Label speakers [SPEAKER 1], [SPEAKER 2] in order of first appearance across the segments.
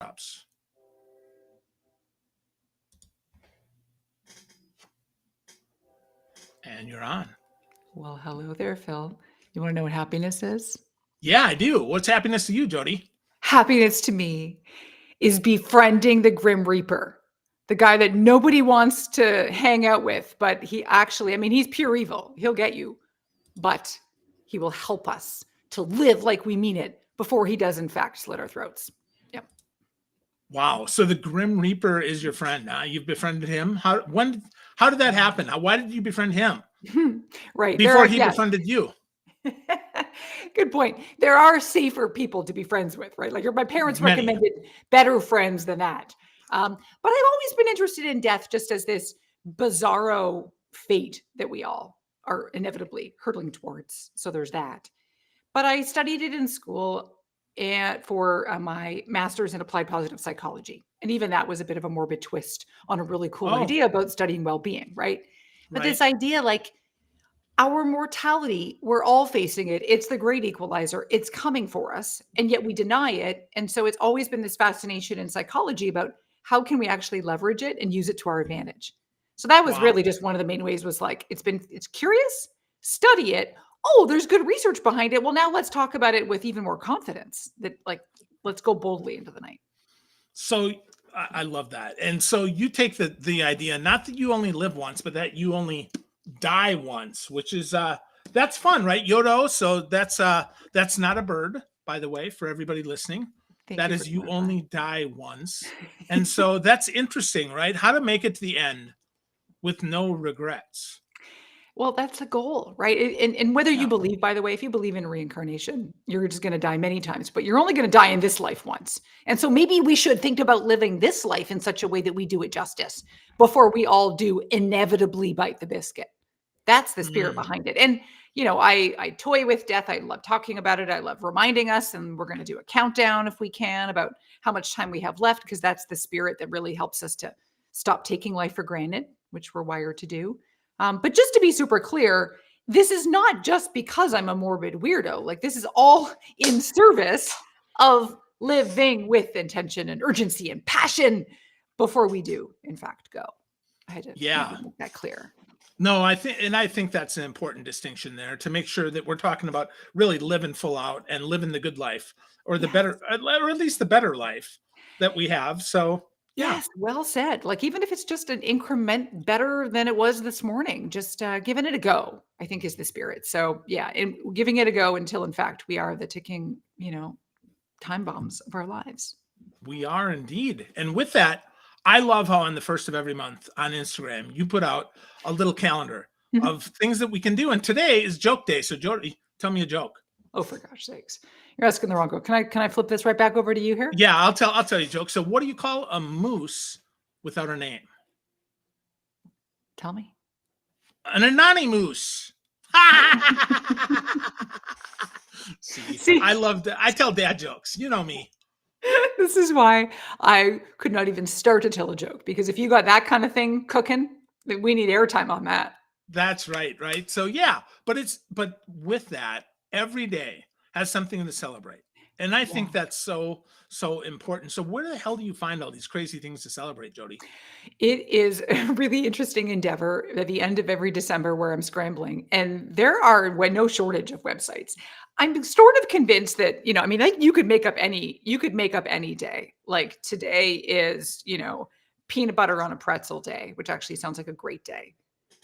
[SPEAKER 1] Ups. And you're on.
[SPEAKER 2] Well, hello there, Phil. You want to know what happiness is?
[SPEAKER 1] Yeah, I do. What's happiness to you, Jody?
[SPEAKER 2] Happiness to me is befriending the Grim Reaper, the guy that nobody wants to hang out with, but he actually, I mean, he's pure evil. He'll get you, but he will help us to live like we mean it before he does, in fact, slit our throats. Yep.
[SPEAKER 1] Wow. So the Grim Reaper is your friend. Huh? You've befriended him. How did that happen? Why did you befriend him
[SPEAKER 2] Right. There
[SPEAKER 1] before
[SPEAKER 2] are,
[SPEAKER 1] he
[SPEAKER 2] yes.
[SPEAKER 1] befriended you?
[SPEAKER 2] Good point. There are safer people to be friends with, right? Like my parents
[SPEAKER 1] Many.
[SPEAKER 2] recommended better friends than that. But I've always been interested in death just as this bizarro fate that we all are inevitably hurtling towards. So there's that. But I studied it in school and for my master's in applied positive psychology. And even that was a bit of a morbid twist on a really cool
[SPEAKER 1] Oh,
[SPEAKER 2] idea about studying well-being, right? But this
[SPEAKER 1] right.
[SPEAKER 2] idea, like our mortality, we're all facing it. It's the great equalizer. It's coming for us, and yet we deny it. And so it's always been this fascination in psychology about how can we actually leverage it and use it to our advantage. So that was
[SPEAKER 1] Wow.
[SPEAKER 2] really just one of the main ways was like, it's curious, study it. Oh, there's good research behind it. Well, now let's talk about it with even more confidence that like, let's go boldly into the night.
[SPEAKER 1] So I love that. And so you take the idea, not that you only live once, but that you only die once, which is that's fun, right? Yodo. So that's not a bird, by the way, for everybody listening.
[SPEAKER 2] Thank
[SPEAKER 1] That
[SPEAKER 2] you for
[SPEAKER 1] is you
[SPEAKER 2] clarifying.
[SPEAKER 1] only die once. And so that's interesting, right? How to make it to the end with no regrets.
[SPEAKER 2] Well, that's a goal, right? And whether you
[SPEAKER 1] Yeah.
[SPEAKER 2] believe, by the way, if you believe in reincarnation, you're just going to die many times, but you're only going to die in this life once. And so maybe we should think about living this life in such a way that we do it justice before we all do inevitably bite the biscuit. That's the spirit
[SPEAKER 1] Mm.
[SPEAKER 2] behind it. And, you know, I toy with death. I love talking about it. I love reminding us, and we're going to do a countdown if we can about how much time we have left, because that's the spirit that really helps us to stop taking life for granted, which we're wired to do. But just to be super clear, this is not just because I'm a morbid weirdo. Like this is all in service of living with intention and urgency and passion before we do, in fact, go. I had to maybe
[SPEAKER 1] Yeah.
[SPEAKER 2] make that clear.
[SPEAKER 1] No, I think that's an important distinction there to make sure that we're talking about really living full out and living the good life or the
[SPEAKER 2] Yes.
[SPEAKER 1] better, or at least the better life that we have. So yeah,
[SPEAKER 2] Yes, well said. Like even if it's just an increment better than it was this morning, just giving it a go, I think is the spirit. So yeah, and giving it a go until in fact we are the ticking, time bombs of our lives.
[SPEAKER 1] we are indeed. And with that, I love how on the first of every month on Instagram, you put out a little calendar
[SPEAKER 2] Mhm.
[SPEAKER 1] of things that we can do. And today is joke day. So Jody, tell me a joke.
[SPEAKER 2] Oh, for gosh sakes. You're asking the wrong girl. Can I flip this right back over to you here?
[SPEAKER 1] Yeah, I'll tell you a joke. So what do you call a moose without a name?
[SPEAKER 2] Tell me.
[SPEAKER 1] An anonymous. See,
[SPEAKER 2] See,
[SPEAKER 1] I love that. I tell dad jokes. You know me.
[SPEAKER 2] this is why I could not even start to tell a joke because if you got that kind of thing cooking, then we need airtime on that.
[SPEAKER 1] That's right, right. So yeah, but with that, every day has something to celebrate. And I
[SPEAKER 2] Yeah.
[SPEAKER 1] think that's so important. So where the hell do you find all these crazy things to celebrate, Jody?
[SPEAKER 2] It is a really interesting endeavor at the end of every December where I'm scrambling, and there are no shortage of websites. I'm sort of convinced that, I mean, like you could make up any day. Like today is, peanut butter on a pretzel day, which actually sounds like a great day.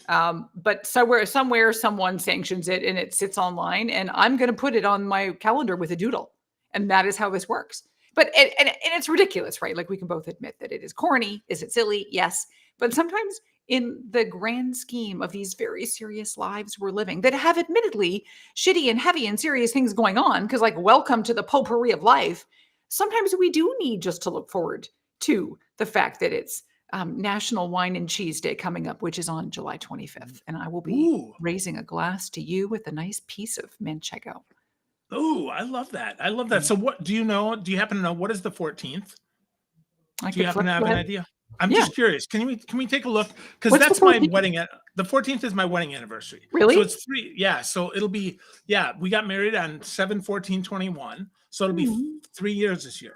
[SPEAKER 2] But somewhere, someone sanctions it and it sits online, and I'm going to put it on my calendar with a doodle, and that is how this works. But and it's ridiculous, right? Like we can both admit that it is corny. Is it silly? Yes. But sometimes in the grand scheme of these very serious lives we're living that have admittedly shitty and heavy and serious things going on, because like welcome to the potpourri of life, sometimes we do need just to look forward to the fact that it's National Wine and Cheese Day coming up, which is on July 25th. And I will be
[SPEAKER 1] Ooh,
[SPEAKER 2] raising a glass to you with a nice piece of Manchego.
[SPEAKER 1] ooh, I love that. I love that.
[SPEAKER 2] Mm.
[SPEAKER 1] So what do you know? Do you happen to know what is the 14th?
[SPEAKER 2] I
[SPEAKER 1] Do you
[SPEAKER 2] could
[SPEAKER 1] happen
[SPEAKER 2] flip.
[SPEAKER 1] to
[SPEAKER 2] Go
[SPEAKER 1] have an
[SPEAKER 2] ahead.
[SPEAKER 1] idea? I'm
[SPEAKER 2] Yeah.
[SPEAKER 1] just curious. Can we take a look? Because
[SPEAKER 2] What's the
[SPEAKER 1] that's my
[SPEAKER 2] 14th?
[SPEAKER 1] wedding. The 14th is my wedding anniversary. So
[SPEAKER 2] Really?
[SPEAKER 1] it's three. Yeah. So it'll be, yeah, we got married on 7/14/21. So it'll be
[SPEAKER 2] Hmm.
[SPEAKER 1] 3 years this year.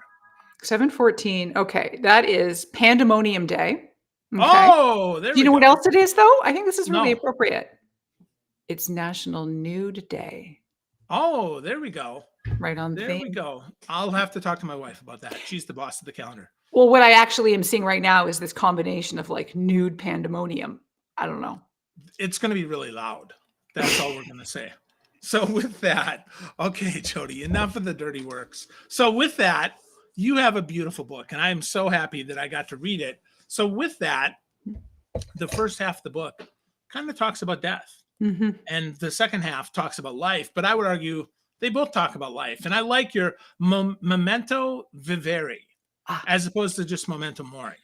[SPEAKER 2] 7/14. Okay, that is Pandemonium Day. Okay.
[SPEAKER 1] Oh, there
[SPEAKER 2] Do you
[SPEAKER 1] we
[SPEAKER 2] know what
[SPEAKER 1] go.
[SPEAKER 2] else it is, though? I think this is really
[SPEAKER 1] No.
[SPEAKER 2] appropriate. It's National Nude Day.
[SPEAKER 1] Oh, there we go.
[SPEAKER 2] Right on
[SPEAKER 1] There we
[SPEAKER 2] theme.
[SPEAKER 1] go. I'll have to talk to my wife about that. She's the boss of the calendar.
[SPEAKER 2] Well, what I actually am seeing right now is this combination of like nude pandemonium. I don't know.
[SPEAKER 1] It's going to be really loud. That's all we're going to say. So with that, okay, Jodi, enough of the dirty works. So with that, you have a beautiful book, and I am so happy that I got to read it. So with that, the first half of the book kind of talks about death,
[SPEAKER 2] Mm-hmm.
[SPEAKER 1] and the second half talks about life. But I would argue they both talk about life. And I like your memento vivere
[SPEAKER 2] Ah,
[SPEAKER 1] as opposed to just memento mori.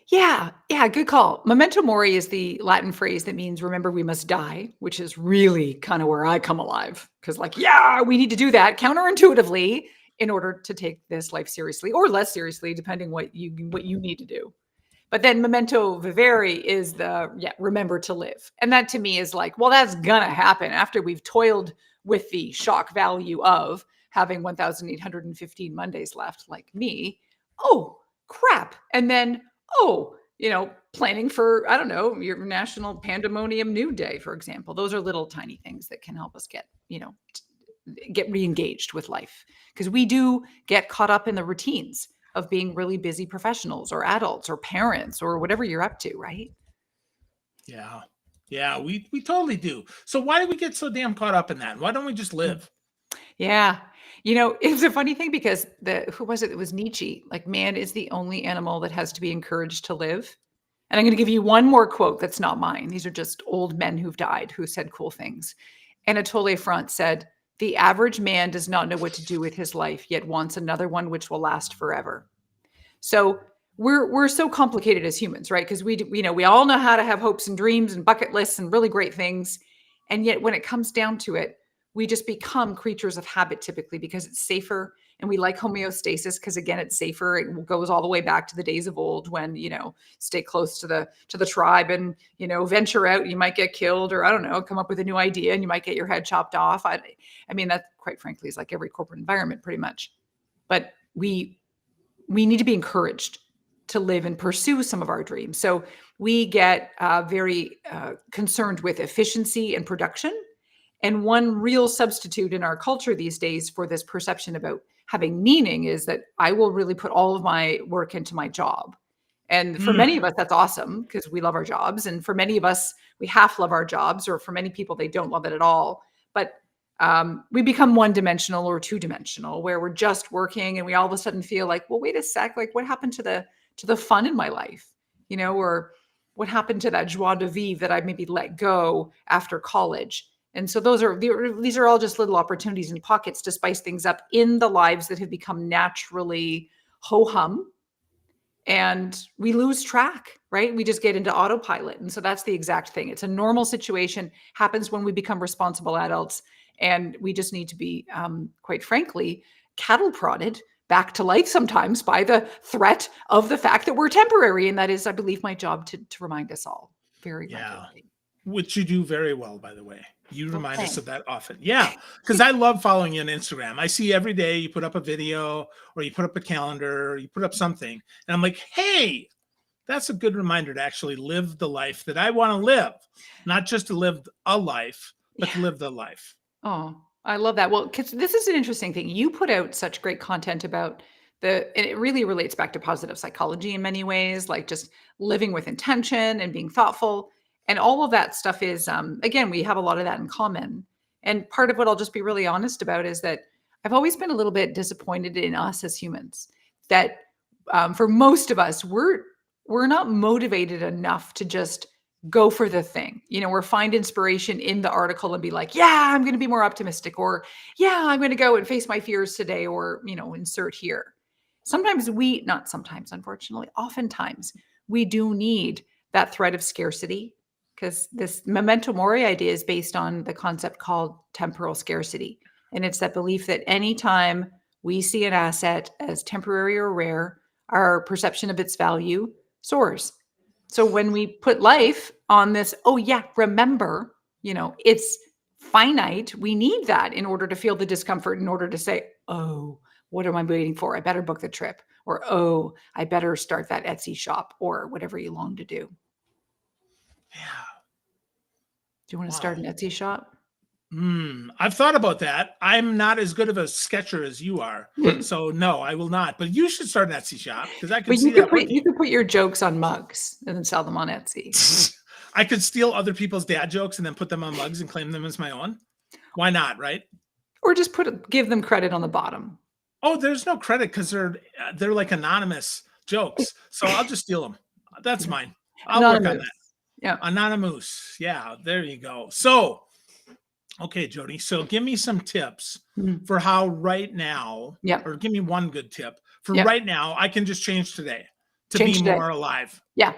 [SPEAKER 2] yeah, yeah, good call. Memento mori is the Latin phrase that means remember we must die, which is really kind of where I come alive. Because, like, yeah, we need to do that counterintuitively in order to take this life seriously or less seriously, depending what you need to do. But then memento vivere is remember to live. And that to me is like, well, that's gonna happen after we've toiled with the shock value of having 1,815 Mondays left, like me. Oh, crap. And then, oh, planning for, I don't know, your National Pandemonium Nude Day, for example. Those are little tiny things that can help us get re-engaged with life. Because we do get caught up in the routines of being really busy professionals or adults or parents or whatever you're up to, right?
[SPEAKER 1] Yeah. Yeah, we totally do. So why do we get so damn caught up in that? Why don't we just live?
[SPEAKER 2] Yeah. It's a funny thing because who was it? It was Nietzsche. Like, man is the only animal that has to be encouraged to live. And I'm going to give you one more quote that's not mine. These are just old men who've died who said cool things. Anatole France said, "The average man does not know what to do with his life, yet wants another one which will last forever." So we're so complicated as humans, right? Because we all know how to have hopes and dreams and bucket lists and really great things, and yet when it comes down to it, we just become creatures of habit typically because it's safer, and we like homeostasis because again it's safer. It goes all the way back to the days of old when stay close to the tribe and venture out. You might get killed, or I don't know, come up with a new idea and you might get your head chopped off. I mean that quite frankly is like every corporate environment pretty much, but we need to be encouraged to live and pursue some of our dreams. So we get very concerned with efficiency and production. And one real substitute in our culture these days for this perception about having meaning is that I will really put all of my work into my job. And for many of us, that's awesome because we love our jobs. And for many of us, we half love our jobs, or for many people, they don't love it at all. But we become one-dimensional or two-dimensional, where we're just working, and we all of a sudden feel like, well, wait a sec, like what happened to the fun in my life, or what happened to that joie de vivre that I maybe let go after college? And so these are all just little opportunities and pockets to spice things up in the lives that have become naturally ho-hum, and we lose track, right? We just get into autopilot. And so that's the exact thing. It's a normal situation, happens when we become responsible adults. And we just need to be, quite frankly, cattle prodded back to life sometimes by the threat of the fact that we're temporary. And that is, I believe, my job to remind us all very regularly.
[SPEAKER 1] Which you do very well, by the way. You
[SPEAKER 2] Well,
[SPEAKER 1] remind us
[SPEAKER 2] thanks.
[SPEAKER 1] of that often. Yeah, because I love following you on Instagram. I see every day you put up a video or you put up a calendar or you put up something. And I'm like, hey, that's a good reminder to actually live the life that I want to live. Not just to live a life, but to live the life.
[SPEAKER 2] Oh, I love that. Well, because this is an interesting thing. You put out such great content about and it really relates back to positive psychology in many ways, like just living with intention and being thoughtful. And all of that stuff is, again, we have a lot of that in common. And part of what I'll just be really honest about is that I've always been a little bit disappointed in us as humans, that for most of us, we're not motivated enough to just go for the thing, or find inspiration in the article and be like, yeah, I'm going to be more optimistic, or yeah, I'm going to go and face my fears today, or, insert here. Not sometimes, unfortunately, oftentimes we do need that threat of scarcity, because this memento mori idea is based on the concept called temporal scarcity. And it's that belief that anytime we see an asset as temporary or rare, our perception of its value soars. So when we put life on this, oh yeah, remember, it's finite. We need that in order to feel the discomfort, in order to say, oh, what am I waiting for? I better book the trip. or, oh, I better start that Etsy shop, or whatever you long to do.
[SPEAKER 1] Yeah.
[SPEAKER 2] Do you want to start
[SPEAKER 1] Wow.
[SPEAKER 2] an Etsy shop?
[SPEAKER 1] I've thought about that. I'm not as good of a sketcher as you are. So no, I will not. But you should start an Etsy shop because I could
[SPEAKER 2] But you
[SPEAKER 1] see
[SPEAKER 2] could
[SPEAKER 1] that
[SPEAKER 2] put you
[SPEAKER 1] working.
[SPEAKER 2] could put your jokes on mugs and then sell them on Etsy.
[SPEAKER 1] I could steal other people's dad jokes and then put them on mugs and claim them as my own. Why not, right?
[SPEAKER 2] Or just give them credit on the bottom.
[SPEAKER 1] Oh, there's no credit because they're like anonymous jokes. So I'll just steal them. That's mine. I'll work on that.
[SPEAKER 2] Anonymous. Yeah.
[SPEAKER 1] Anonymous. Yeah, there you go. So, okay, Jodi. So give me some tips
[SPEAKER 2] Mhm.
[SPEAKER 1] for how right now,
[SPEAKER 2] Yeah.
[SPEAKER 1] or give me one good tip for
[SPEAKER 2] Yeah.
[SPEAKER 1] right now. I can just change today to
[SPEAKER 2] Change
[SPEAKER 1] be
[SPEAKER 2] today.
[SPEAKER 1] more alive.
[SPEAKER 2] Yeah.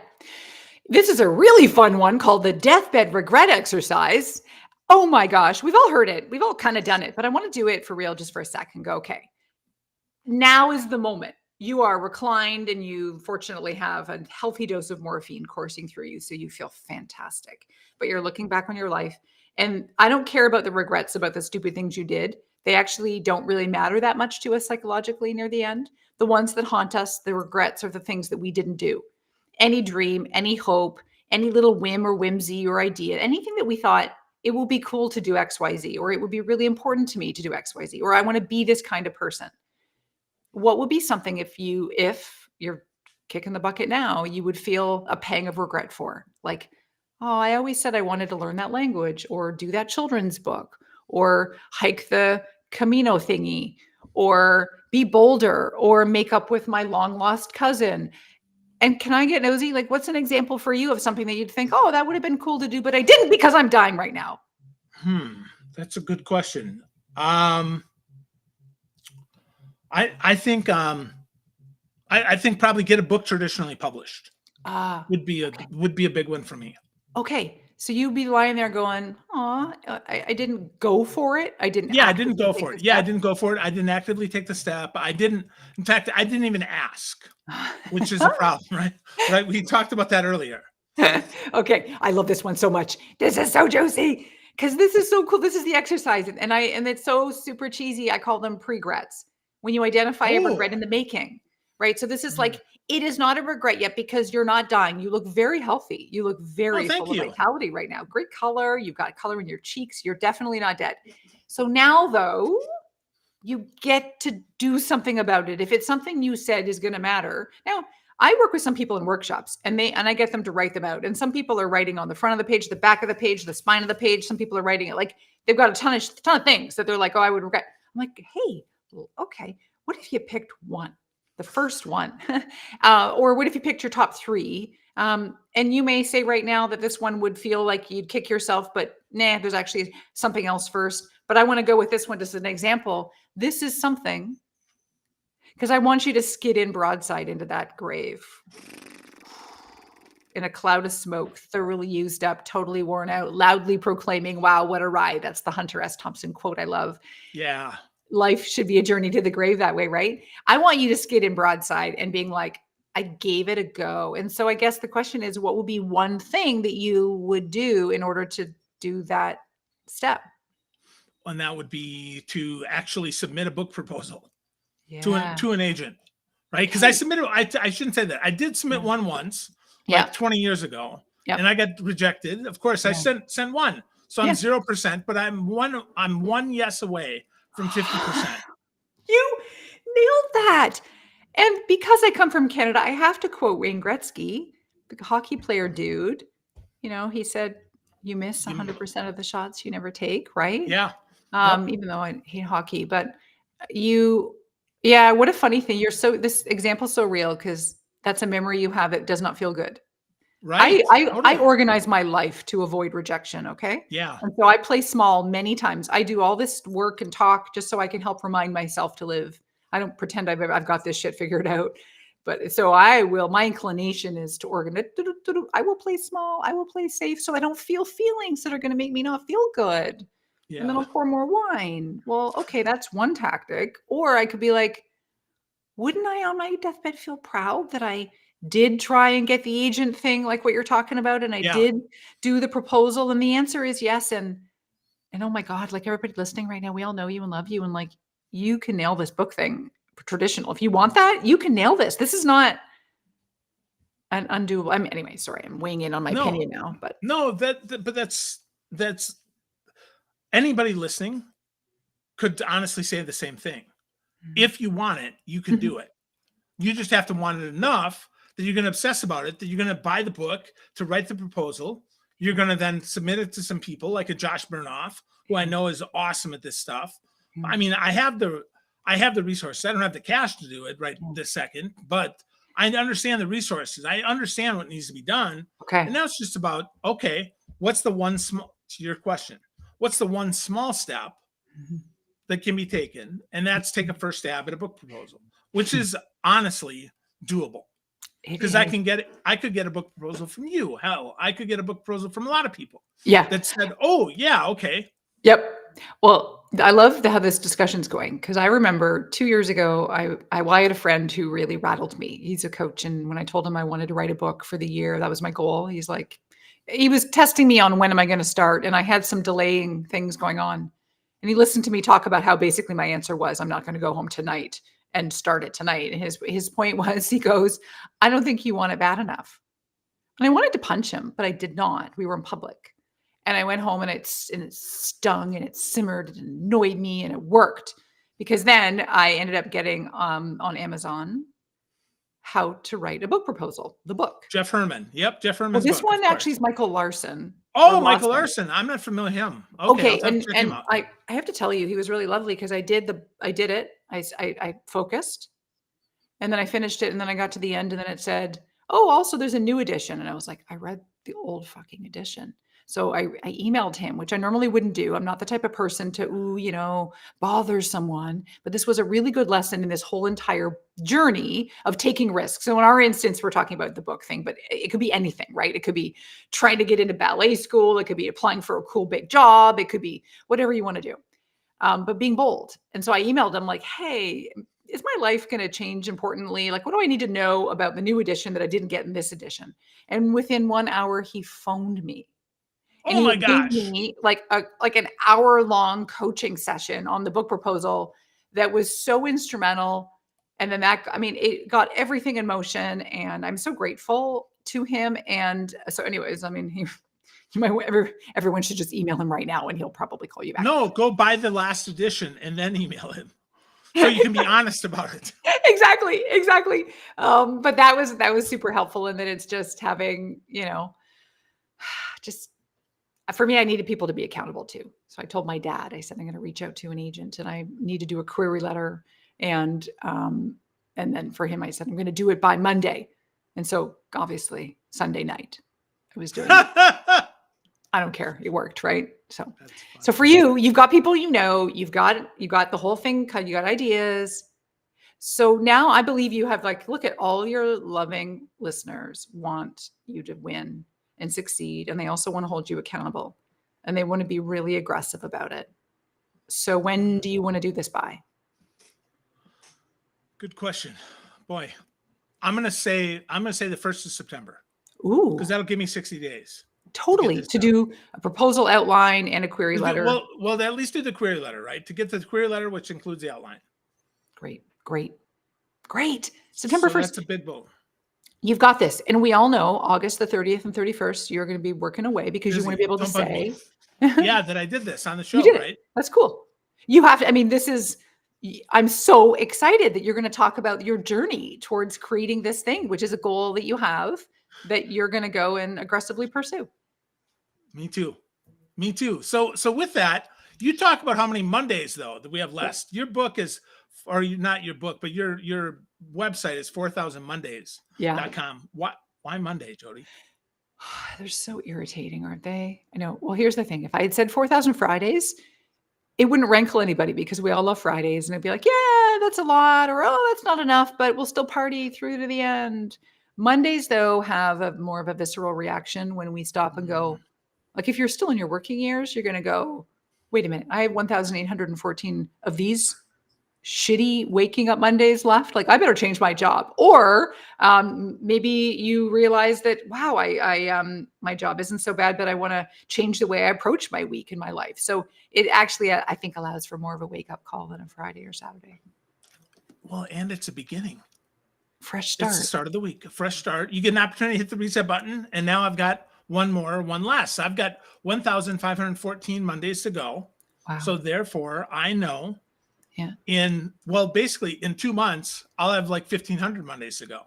[SPEAKER 2] This is a really fun one called the deathbed regret exercise. Oh my gosh, we've all heard it. We've all kind of done it, but I want to do it for real just for a second. Go, okay. Now is the moment. You are reclined and you fortunately have a healthy dose of morphine coursing through you. So you feel fantastic, but you're looking back on your life. And I don't care about the regrets about the stupid things you did. They actually don't really matter that much to us psychologically near the end. The ones that haunt us, the regrets, are the things that we didn't do. Any dream, any hope, any little whim or whimsy or idea, anything that we thought it will be cool to do XYZ, or it would be really important to me to do XYZ, or I want to be this kind of person. What would be something if you're kicking the bucket now, you would feel a pang of regret for? Like, oh, I always said I wanted to learn that language, or do that children's book, or hike the Camino thingy, or be bolder, or make up with my long lost cousin. And can I get nosy? Like, what's an example for you of something that you'd think, oh, that would have been cool to do, but I didn't because I'm dying right now?
[SPEAKER 1] That's a good question. I think I think probably get a book traditionally published
[SPEAKER 2] Ah,
[SPEAKER 1] would be a big one for me.
[SPEAKER 2] okay. So you'd be lying there going, oh, I didn't go for it. I didn't
[SPEAKER 1] Yeah, I didn't
[SPEAKER 2] actively
[SPEAKER 1] go
[SPEAKER 2] take
[SPEAKER 1] for
[SPEAKER 2] the
[SPEAKER 1] it. Yeah, I
[SPEAKER 2] step.
[SPEAKER 1] didn't go for it. I didn't actively take the step. In fact, I didn't even ask, which is a problem, right? Right. We talked about that earlier.
[SPEAKER 2] Okay, I love this one so much. This is so juicy because this is so cool. This is the exercise, and it's so super cheesy. I call them pregrets. When you identify a
[SPEAKER 1] Oh,
[SPEAKER 2] regret in the making, right? So this is
[SPEAKER 1] mhm.
[SPEAKER 2] like it is not a regret yet because you're not dying. You look very healthy. You look
[SPEAKER 1] Oh,
[SPEAKER 2] very
[SPEAKER 1] thank
[SPEAKER 2] full of
[SPEAKER 1] you.
[SPEAKER 2] vitality right now. Great color. You've got color in your cheeks. You're definitely not dead. So now, though, you get to do something about it. If it's something you said is going to matter. Now, I work with some people in workshops and I get them to write them out. And some people are writing on the front of the page, the back of the page, the spine of the page. Some people are writing it like they've got a ton of things that they're like, oh, I would regret. I'm like, hey, well, okay, what if you picked one, the first one? Or what if you picked your top three? And you may say right now that this one would feel like you'd kick yourself, but nah, there's actually something else first. But I want to go with this one just as an example. This is something because I want you to skid in broadside into that grave in a cloud of smoke, thoroughly used up, totally worn out, loudly proclaiming, wow, what a ride. That's the Hunter S. Thompson quote I love.
[SPEAKER 1] Yeah.
[SPEAKER 2] Life should be a journey to the grave that way, right? I want you to skid in broadside and being like, I gave it a go. And so I guess the question is, what would be one thing that you would do in order to do that step?
[SPEAKER 1] And that would be to actually submit a book proposal
[SPEAKER 2] Yeah.
[SPEAKER 1] to an agent, right? Because
[SPEAKER 2] Okay.
[SPEAKER 1] I shouldn't say that. I did submit one once,
[SPEAKER 2] Yeah.
[SPEAKER 1] like 20 years ago,
[SPEAKER 2] Yeah.
[SPEAKER 1] and I got rejected. Of course, I
[SPEAKER 2] Yeah.
[SPEAKER 1] sent one. So I'm
[SPEAKER 2] Yeah.
[SPEAKER 1] 0%, but I'm one yes away from 50%.
[SPEAKER 2] You nailed that. And because I come from Canada, I have to quote Wayne Gretzky, the hockey player dude. He said, "You miss
[SPEAKER 1] You-
[SPEAKER 2] 100% of the shots you never take," right?
[SPEAKER 1] yeah. Yep.
[SPEAKER 2] Even though I hate hockey, but you yeah, what a funny thing. This example's so real because that's a memory you have that does not feel good. I
[SPEAKER 1] Right.
[SPEAKER 2] I I
[SPEAKER 1] Totally.
[SPEAKER 2] organize my life to avoid rejection, okay?
[SPEAKER 1] Yeah.
[SPEAKER 2] And so I play small many times. I do all this work and talk just so I can help remind myself to live. I don't pretend I've got this shit figured out. But so my inclination is to organize. I will play small. I will play safe so I don't feel feelings that are going to make me not feel good. And then
[SPEAKER 1] Yeah.
[SPEAKER 2] I'll pour more wine. Well, okay, that's one tactic. Or I could be like, wouldn't I on my deathbed feel proud that I did try and get the agent thing like what you're talking about and I
[SPEAKER 1] Yeah.
[SPEAKER 2] did do the proposal? And the answer is yes. And oh my God, like everybody listening right now, we all know you and love you and like you can nail this book thing traditional. If you want that, you can nail this. This is not an undoable. I mean, anyway, sorry, I'm weighing in on my
[SPEAKER 1] No,
[SPEAKER 2] opinion now, but
[SPEAKER 1] no, but that's anybody listening could honestly say the same thing. If you want it, you can do it. You just have to want it enough that you're going to obsess about it, that you're going to buy the book to write the proposal. You're going to then submit it to some people like a Josh Burnoff, who I know is awesome at this stuff. I mean, I have the resources. I don't have the cash to do it right this second, but I understand the resources. I understand what needs to be done.
[SPEAKER 2] okay.
[SPEAKER 1] And now it's just about, okay, what's the one small, to your question, what's the one small step that can be taken? And that's take a first stab at a book proposal, which is honestly doable. Because I could get a book proposal from you. Hell, I could get a book proposal from a lot of people.
[SPEAKER 2] Yeah.
[SPEAKER 1] That said, oh yeah, okay.
[SPEAKER 2] Yep. Well, I love how this discussion's going, because I remember 2 years ago, I had a friend who really rattled me. He's a coach, and when I told him I wanted to write a book for the year, that was my goal. He's like, he was testing me on when am I going to start, and I had some delaying things going on. And he listened to me talk about how basically my answer was, I'm not going to go home tonight and start it tonight. And his point was, he goes, I don't think you want it bad enough. And I wanted to punch him, but I did not. We were in public. And I went home and it stung and it simmered and annoyed me, and it worked, because then I ended up getting on Amazon How to Write a Book Proposal, the book.
[SPEAKER 1] Jeff Herman. Yep, Jeff
[SPEAKER 2] Well,
[SPEAKER 1] Herman's
[SPEAKER 2] this
[SPEAKER 1] book,
[SPEAKER 2] one actually is Michael Larson.
[SPEAKER 1] Oh, Michael Larson. I'm not familiar with him. Okay, I'll
[SPEAKER 2] and
[SPEAKER 1] check him out.
[SPEAKER 2] I have to tell you, he was really lovely, because I did it. I focused, and then I finished it, and then I got to the end, and then it said, oh, also there's a new edition. And I was like, I read the old fucking edition. So I emailed him, which I normally wouldn't do. I'm not the type of person to, bother someone. But this was a really good lesson in this whole entire journey of taking risks. So in our instance, we're talking about the book thing, but it could be anything, right? It could be trying to get into ballet school. It could be applying for a cool big job. It could be whatever you want to do, but being bold. And so I emailed him like, hey, is my life going to change importantly? Like, what do I need to know about the new edition that I didn't get in this edition? And within 1 hour, he phoned me. And
[SPEAKER 1] Oh my
[SPEAKER 2] he
[SPEAKER 1] gosh.
[SPEAKER 2] gave me like an hour-long coaching session on the book proposal that was so instrumental. And then it got everything in motion, and I'm so grateful to him. And so anyways, I mean, everyone should just email him right now, and he'll probably call you back.
[SPEAKER 1] No, go buy the last edition and then email him, so you can be honest about it.
[SPEAKER 2] Exactly. But that was super helpful. And then it's just having, just for me, I needed people to be accountable too. So I told my dad, I said, I'm going to reach out to an agent, and I need to do a query letter. And then for him, I said, I'm going to do it by Monday. And so obviously Sunday night I was doing it. I don't care. It worked. Right. So for you, you've got people, you've got the whole thing, you got ideas. So now I believe you have, like, look at all your loving listeners want you to win and succeed. And they also want to hold you accountable, and they want to be really aggressive about it. So when do you want to do this by?
[SPEAKER 1] Good question. Boy, I'm going to say the 1st of September.
[SPEAKER 2] Ooh,
[SPEAKER 1] because that'll give me 60 days.
[SPEAKER 2] Totally. To do a proposal outline and a query letter.
[SPEAKER 1] Well, at least do the query letter, right? To get the query letter, which includes the outline.
[SPEAKER 2] Great. September 1st.
[SPEAKER 1] That's a big boat.
[SPEAKER 2] You've got this. And we all know August the 30th and 31st, you're going to be working away because you want to be able to say.
[SPEAKER 1] Yeah, that I did this on the show, right?
[SPEAKER 2] That's cool. You have to, I'm so excited that you're going to talk about your journey towards creating this thing, which is a goal that you have that you're going to go and aggressively pursue.
[SPEAKER 1] Me too. So with that, you talk about how many Mondays though that we have left. Your book is, or not your book, but your website is 4000mondays.com. Why Monday, Jodi?
[SPEAKER 2] They're so irritating, aren't they? I know. Well, here's the thing. If I had said 4000 Fridays, it wouldn't rankle anybody, because we all love Fridays, and it'd be like, yeah, that's a lot, or, oh, that's not enough, but we'll still party through to the end. Mondays, though, have more of a visceral reaction when we stop and go, like, if you're still in your working years, you're going to go, wait a minute, I have 1,814 of these shitty waking up Mondays left. Like, I better change my job. Or maybe you realize that, wow, my job isn't so bad, but I want to change the way I approach my week in my life. So it actually, I think, allows for more of a wake up call than a Friday or Saturday.
[SPEAKER 1] Well, and it's a beginning.
[SPEAKER 2] Fresh
[SPEAKER 1] It's the
[SPEAKER 2] start.
[SPEAKER 1] start of the week, a fresh start. You get an opportunity to hit the reset button, and now I've got one more, one less. I've got 1,514 Mondays to go.
[SPEAKER 2] Wow.
[SPEAKER 1] So therefore, I know
[SPEAKER 2] Yeah.
[SPEAKER 1] basically in 2 months, I'll have like 1,500 Mondays to go,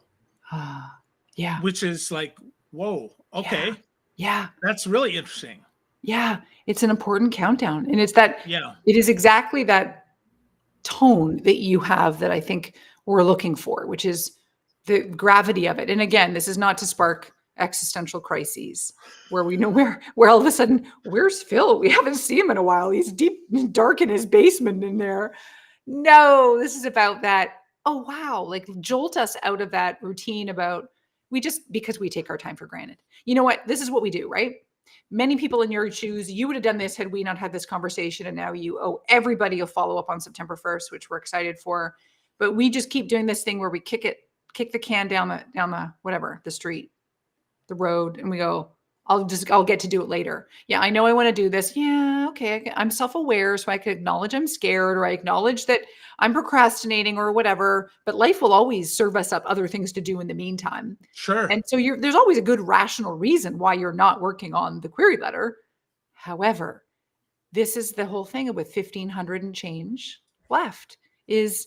[SPEAKER 2] Yeah.
[SPEAKER 1] which is like, whoa,
[SPEAKER 2] Yeah.
[SPEAKER 1] okay,
[SPEAKER 2] Yeah.
[SPEAKER 1] that's really interesting.
[SPEAKER 2] Yeah. It's an important countdown. And it's that
[SPEAKER 1] Yeah,
[SPEAKER 2] it is exactly that tone that you have that I think we're looking for, which is the gravity of it. And again, this is not to spark existential crises where we know where all of a sudden, where's Phil? We haven't seen him in a while. He's deep dark in his basement in there. No, this is about that. Oh wow, like jolt us out of that routine about we just because we take our time for granted. You know what? This is what we do, right? Many people in your shoes, you would have done this had we not had this conversation. And now you owe everybody a follow up on September 1st, which we're excited for. But we just keep doing this thing where we kick the can down the whatever, the street, the road, and we go, I'll get to do it later. Yeah, I know I want to do this. Yeah, okay. I'm self-aware, so I can acknowledge I'm scared, or I acknowledge that I'm procrastinating or whatever. But life will always serve us up other things to do in the meantime.
[SPEAKER 1] sure.
[SPEAKER 2] And so there's always a good rational reason why you're not working on the query letter. However, this is the whole thing with 1,500 and change left is,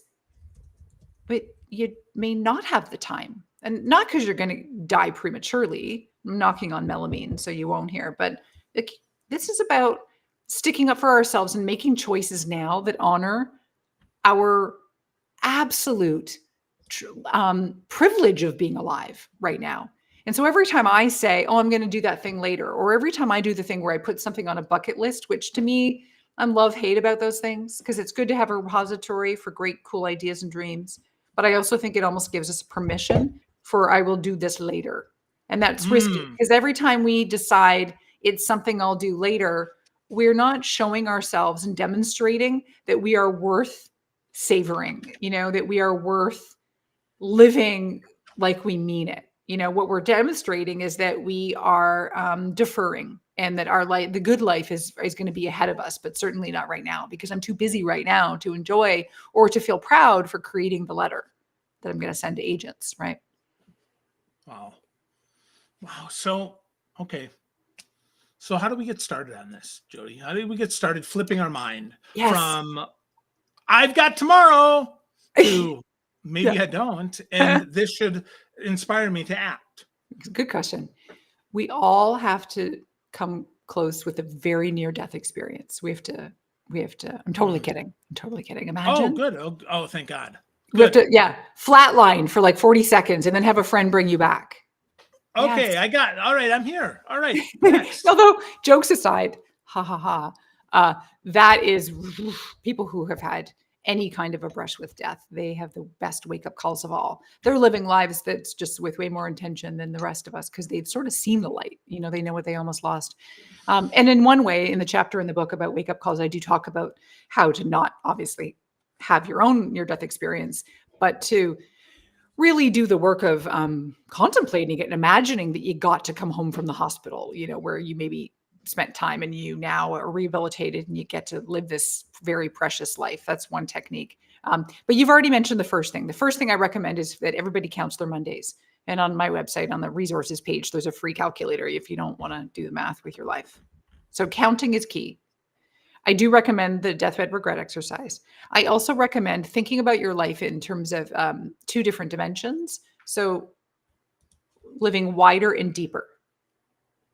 [SPEAKER 2] but you may not have the time. And not because you're going to die prematurely. I'm knocking on melamine, so you won't hear. But this is about sticking up for ourselves and making choices now that honor our absolute privilege of being alive right now. And so every time I say, oh, I'm going to do that thing later, or every time I do the thing where I put something on a bucket list, which to me, I'm love-hate about those things because it's good to have a repository for great, cool ideas and dreams. But I also think it almost gives us permission for I will do this later. And that's risky because every time we decide it's something I'll do later, we're not showing ourselves and demonstrating that we are worth savoring, that we are worth living like we mean it. What we're demonstrating is that we are deferring and that our life, the good life is going to be ahead of us, but certainly not right now because I'm too busy right now to enjoy or to feel proud for creating the letter that I'm going to send to agents. Right.
[SPEAKER 1] Wow. So, okay. So how do we get started on this, Jodi? How did we get started flipping our mind from I've got tomorrow to maybe I don't, and this should inspire me to act?
[SPEAKER 2] Good question. We all have to come close with a very near-death experience. We have to, I'm totally kidding. Imagine.
[SPEAKER 1] Oh, good. Oh, thank God.
[SPEAKER 2] We have to, flatline for like 40 seconds and then have a friend bring you back.
[SPEAKER 1] Okay,
[SPEAKER 2] Yes.
[SPEAKER 1] I got it. All right, I'm here. All right, next.
[SPEAKER 2] Although, jokes aside, that is people who have had any kind of a brush with death. They have the best wake-up calls of all. They're living lives that's just with way more intention than the rest of us because they've sort of seen the light. They know what they almost lost. And in one way, in the chapter in the book about wake-up calls, I do talk about how to not obviously have your own near-death experience, but to really do the work of contemplating it and imagining that you got to come home from the hospital, where you maybe spent time and you now are rehabilitated and you get to live this very precious life. That's one technique. But you've already mentioned the first thing. The first thing I recommend is that everybody counts their Mondays. And on my website, on the resources page, there's a free calculator if you don't want to do the math with your life. So counting is key. I do recommend the deathbed regret exercise. I also recommend thinking about your life in terms of two different dimensions. So living wider and deeper.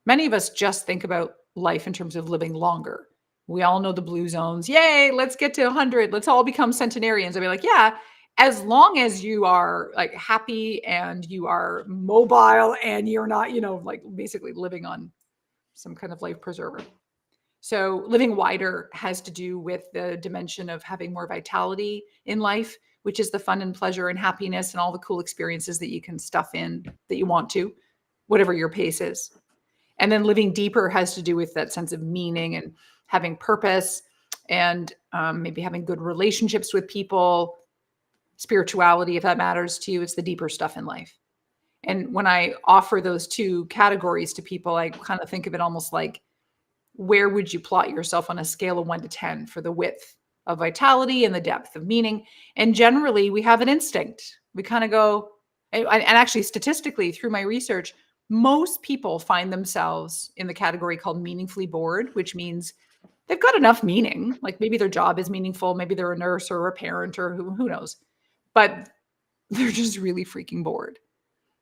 [SPEAKER 2] Many of us just think about life in terms of living longer. We all know the blue zones. Yay, let's get to 100. Let's all become centenarians. I'll be like, yeah, as long as you are like happy and you are mobile and you're not, like basically living on some kind of life preserver. So living wider has to do with the dimension of having more vitality in life, which is the fun and pleasure and happiness and all the cool experiences that you can stuff in that you want to, whatever your pace is. And then living deeper has to do with that sense of meaning and having purpose and maybe having good relationships with people, spirituality, if that matters to you. It's the deeper stuff in life. And when I offer those two categories to people, I kind of think of it almost like, where would you plot yourself on a scale of 1 to 10 for the width of vitality and the depth of meaning. And generally, we have an instinct. We kind of go, and actually, statistically, through my research, most people find themselves in the category called meaningfully bored, which means they've got enough meaning. Like maybe their job is meaningful, maybe they're a nurse or a parent or who knows, but they're just really freaking bored.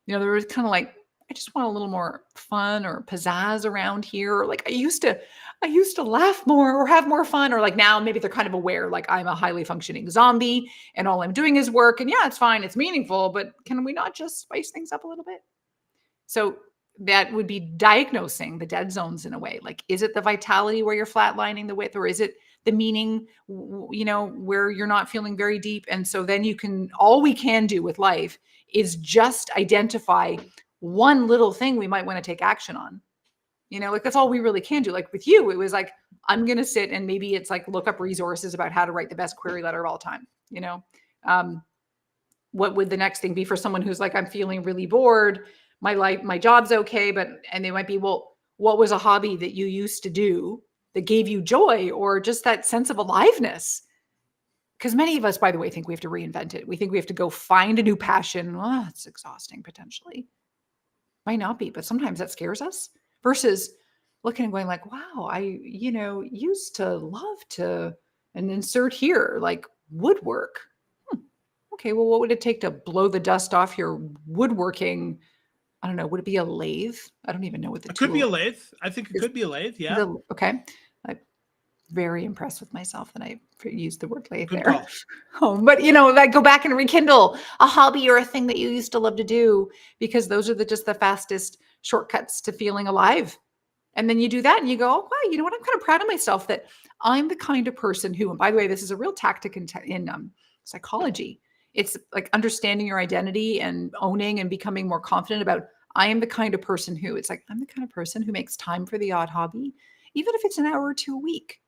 [SPEAKER 2] They're kind of like, I just want a little more fun or pizzazz around here. Or like I used to laugh more or have more fun. Or like now maybe they're kind of aware, like I'm a highly functioning zombie and all I'm doing is work. And yeah, it's fine. It's meaningful, but can we not just spice things up a little bit? So that would be diagnosing the dead zones in a way. Like, is it the vitality where you're flatlining the width, or is it the meaning, where you're not feeling very deep? And so then all we can do with life is just identify one little thing we might want to take action on. Like that's all we really can do. Like with you, it was like, I'm going to sit and maybe it's like look up resources about how to write the best query letter of all time. What would the next thing be for someone who's like, I'm feeling really bored. My job's okay, and they might be, well, what was a hobby that you used to do that gave you joy or just that sense of aliveness? Because many of us, by the way, think we have to reinvent it. We think we have to go find a new passion. Well, it's exhausting potentially. Might not be, but sometimes that scares us versus looking and going like, wow, I, used to love to, and insert here, like woodwork. Okay, well, what would it take to blow the dust off your woodworking? I don't know. Would it be a lathe? I don't even know what the
[SPEAKER 1] It
[SPEAKER 2] tool
[SPEAKER 1] could be a lathe. I think it could be a lathe. Yeah.
[SPEAKER 2] Okay. I'm very impressed with myself that I used the word lathe
[SPEAKER 1] Good
[SPEAKER 2] there.
[SPEAKER 1] call.
[SPEAKER 2] But like go back and rekindle a hobby or a thing that you used to love to do, because those are just the fastest shortcuts to feeling alive. And then you do that and you go, oh, wow, you know what? I'm kind of proud of myself that I'm the kind of person who, and by the way, this is a real tactic in psychology. It's like understanding your identity and owning and becoming more confident about, I am the kind of person who, it's like, I'm the kind of person who makes time for the odd hobby, even if it's an hour or two a week.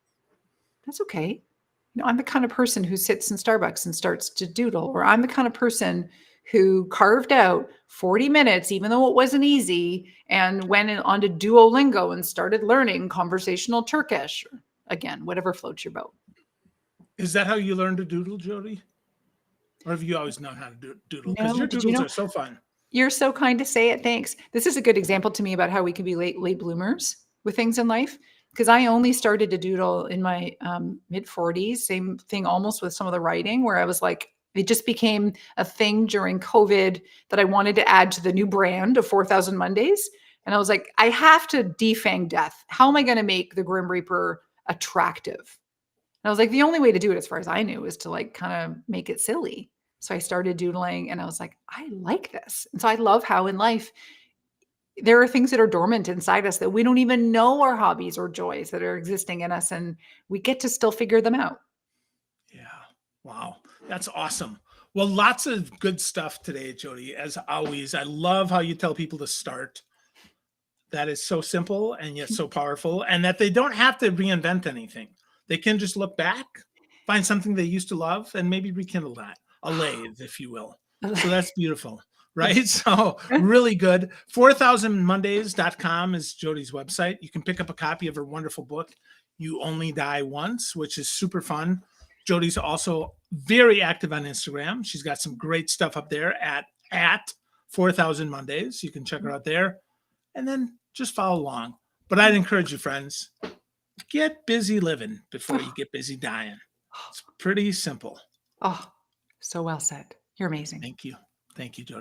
[SPEAKER 2] That's okay. I'm the kind of person who sits in Starbucks and starts to doodle, or I'm the kind of person who carved out 40 minutes, even though it wasn't easy, and went onto Duolingo and started learning conversational Turkish. Again, whatever floats your boat.
[SPEAKER 1] Is that how you learned to doodle, Jodi? Or have you always known how to doodle? Because
[SPEAKER 2] No,
[SPEAKER 1] your
[SPEAKER 2] did you
[SPEAKER 1] doodles
[SPEAKER 2] know?
[SPEAKER 1] are so fun.
[SPEAKER 2] You're so kind to say it. Thanks. This is a good example to me about how we can be late bloomers with things in life. Because I only started to doodle in my mid 40s. Same thing almost with some of the writing, where I was like, it just became a thing during COVID that I wanted to add to the new brand of 4,000 Mondays. And I was like, I have to defang death. How am I going to make the Grim Reaper attractive? And I was like, the only way to do it, as far as I knew, is to like kind of make it silly. So I started doodling and I was like, I like this. And so I love how in life, there are things that are dormant inside us that we don't even know are hobbies or joys that are existing in us. And we get to still figure them out.
[SPEAKER 1] Yeah. Wow. That's awesome. Well, lots of good stuff today, Jodi. As always, I love how you tell people to start. That is so simple and yet so powerful, and that they don't have to reinvent anything. They can just look back, find something they used to love, and maybe rekindle that. A lathe, if you will. So that's beautiful, right? So really good. 4000mondays.com is Jodi's website. You can pick up a copy of her wonderful book, You Only Die Once, which is super fun. Jodi's also very active on Instagram. She's got some great stuff up there at 4000 Mondays. You can check her out there and then just follow along. But I'd encourage you, friends, get busy living before you get busy dying. It's pretty simple.
[SPEAKER 2] Oh, so well said. You're amazing.
[SPEAKER 1] Thank you. Thank you, Jodi.